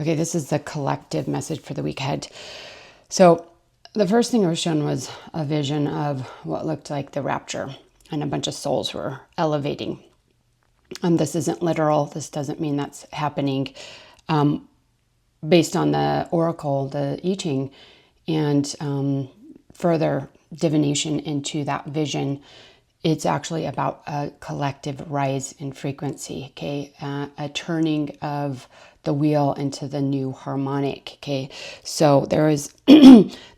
Okay, this is the collective message for the week ahead. So the first thing I was shown was a vision of what looked like the rapture, and a bunch of souls were elevating. This isn't literal. This doesn't mean that's happening. Based on the oracle, the I Ching, and further divination into that vision, it's actually about a collective rise in frequency, okay? A turning of the wheel into the new harmonic, okay? So there is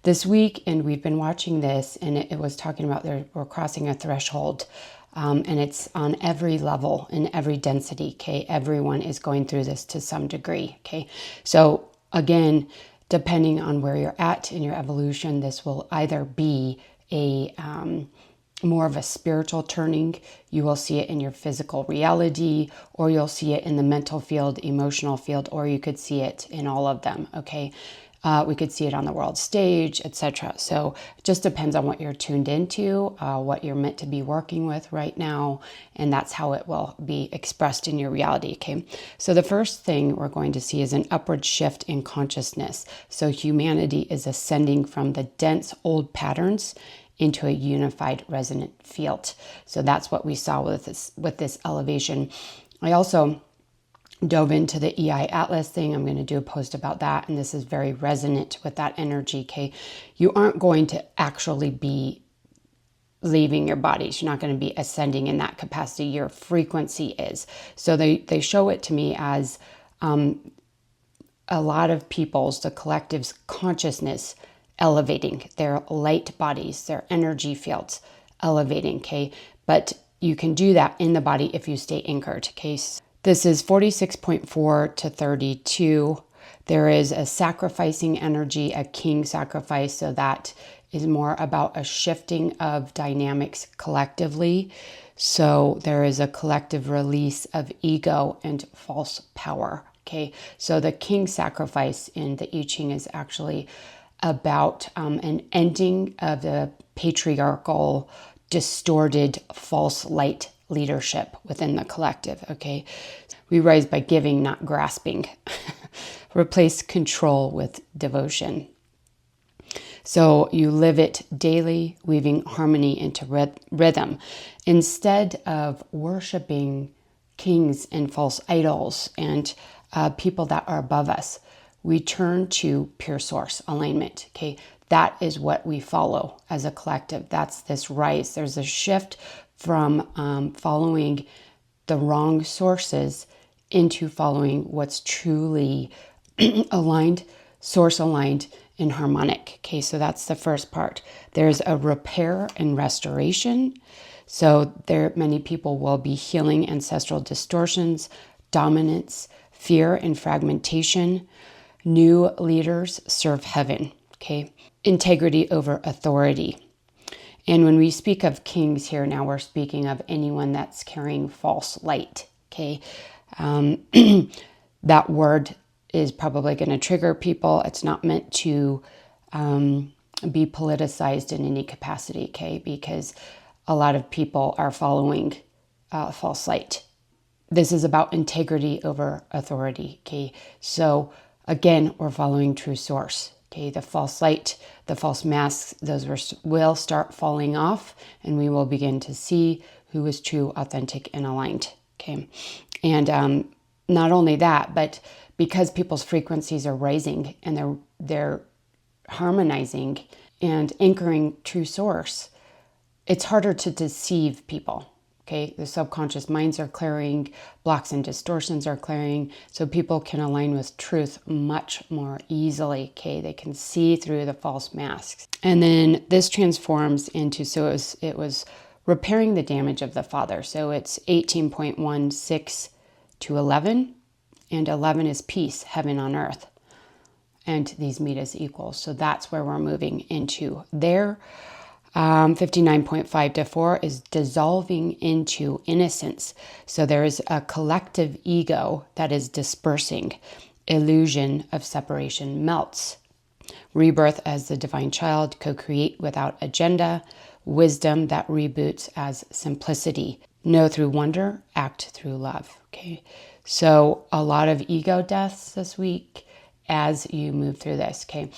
this week, and we've been watching this, and it was talking about we're crossing a threshold, and it's on every level, in every density, okay? Everyone is going through this to some degree, okay? So again, depending on where you're at in your evolution, this will either be a more of a spiritual turning. You will see it in your physical reality, or you'll see it in the mental field, emotional field, or you could see it in all of them, okay? We could see it on the world stage, etc. So it just depends on what you're tuned into, what you're meant to be working with right now, and that's how it will be expressed in your reality, okay? So the first thing we're going to see is an upward shift in consciousness. So humanity is ascending from the dense old patterns into a unified resonant field. So that's what we saw with this elevation. I also dove into the EI Atlas thing. I'm going to do a post about that, and this is very resonant with that energy, okay? You aren't going to actually be leaving your bodies. You're not going to be ascending in that capacity. Your frequency is. So they show it to me as a lot of people's, the collective's consciousness elevating, their light bodies, their energy fields elevating, okay? But you can do that in the body if you stay anchored, okay? This is 46.4 to 32. There is a sacrificing energy, a king sacrifice, so that is more about a shifting of dynamics collectively. So there is a collective release of ego and false power, okay? So the king sacrifice in the I Ching is actually about an ending of the patriarchal, distorted, false light leadership within the collective, okay? We rise by giving, not grasping. Replace control with devotion. So you live it daily, weaving harmony into rhythm. Instead of worshiping kings and false idols and people that are above us, we turn to pure source alignment, okay? That is what we follow as a collective. That's this rise. There's a shift from following the wrong sources into following what's truly aligned, source aligned, and harmonic, okay? So that's the first part. There's a repair and restoration. So many people will be healing ancestral distortions, dominance, fear, and fragmentation. New leaders serve heaven, okay? Integrity over authority. And when we speak of kings here now, we're speaking of anyone that's carrying false light, okay? That word is probably going to trigger people. It's not meant to be politicized in any capacity, okay? Because a lot of people are following false light. This is about integrity over authority, okay? So again, we're following true source, okay? The false light, the false masks, those will start falling off, and we will begin to see who is true, authentic, and aligned, okay? And not only that, but because people's frequencies are rising and they're harmonizing and anchoring true source, it's harder to deceive people. Okay, the subconscious minds are clearing, blocks and distortions are clearing, so people can align with truth much more easily. Okay, they can see through the false masks. And then this transforms into, so it was repairing the damage of the father. So it's 18.16 to 11, and 11 is peace, heaven on earth. And these meet as equals. So that's where we're moving into there. 59.5 to 4 is dissolving into innocence. So there is a collective ego that is dispersing. Illusion of separation melts. Rebirth as the divine child, co-create without agenda. Wisdom that reboots as simplicity. Know through wonder, act through love. Okay, so a lot of ego deaths this week. as you move through this, okay?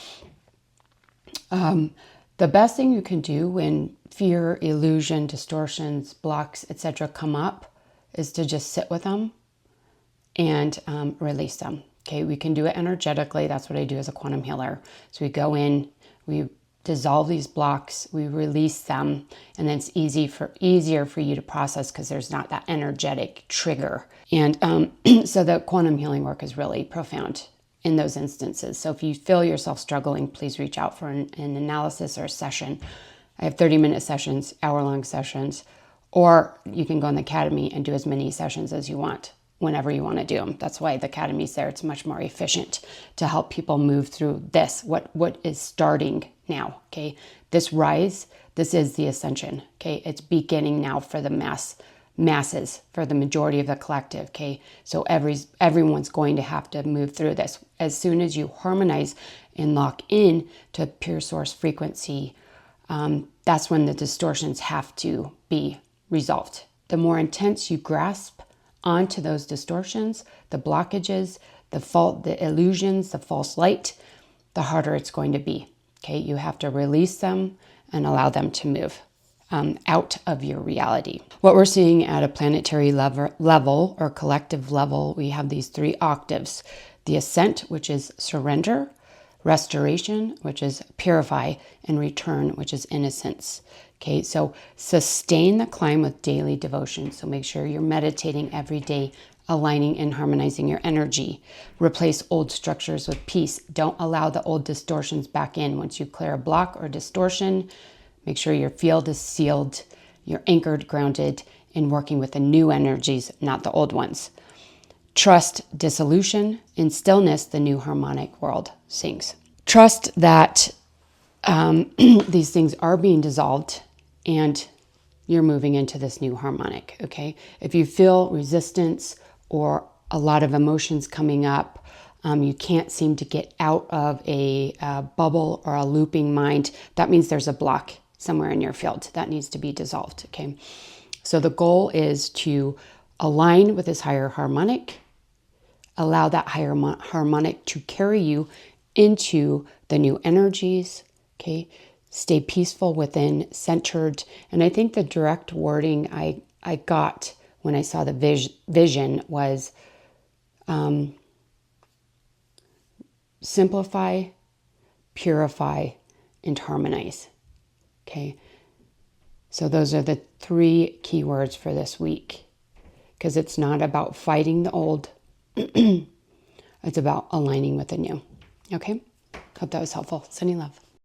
The best thing you can do when fear, illusion, distortions, blocks, etc. come up is to just sit with them and release them. Okay, we can do it energetically. That's what I do as a quantum healer. So we go in, we dissolve these blocks, we release them, and then it's easier for you to process because there's not that energetic trigger. And so the quantum healing work is really profound in those instances. So if you feel yourself struggling, please reach out for an analysis or a session. I have 30-minute sessions, hour-long sessions, or you can go in the academy and do as many sessions as you want, whenever you want to do them. That's why the academy's there. It's much more efficient to help people move through this, what is starting now, okay? This rise, this is the ascension, okay? It's beginning now for the masses, for the majority of the collective, okay? So everyone's going to have to move through this. As soon as you harmonize and lock in to pure source frequency, that's when the distortions have to be resolved. The more intense you grasp onto those distortions, the blockages, the illusions, the false light, the harder it's going to be. Okay, you have to release them and allow them to move out of your reality. What we're seeing at a planetary level or collective level, we have these 3 octaves. The ascent, which is surrender, restoration, which is purify, and return, which is innocence. Okay, so sustain the climb with daily devotion. So make sure you're meditating every day, aligning and harmonizing your energy. Replace old structures with peace. Don't allow the old distortions back in. Once you clear a block or distortion, make sure your field is sealed, you're anchored, grounded, and working with the new energies, not the old ones. Trust dissolution. In stillness, the new harmonic world sings. Trust that these things are being dissolved and you're moving into this new harmonic, okay? If you feel resistance or a lot of emotions coming up, you can't seem to get out of a bubble or a looping mind, that means there's a block somewhere in your field that needs to be dissolved, okay? So the goal is to align with this higher harmonic, allow that higher harmonic to carry you into the new energies, okay? Stay peaceful within, centered. And I think the direct wording I got when I saw the vision was simplify, purify, and harmonize, okay? So those are the 3 key words for this week, because it's not about fighting the old. It's about aligning with the new. Okay? Hope that was helpful. Sending love.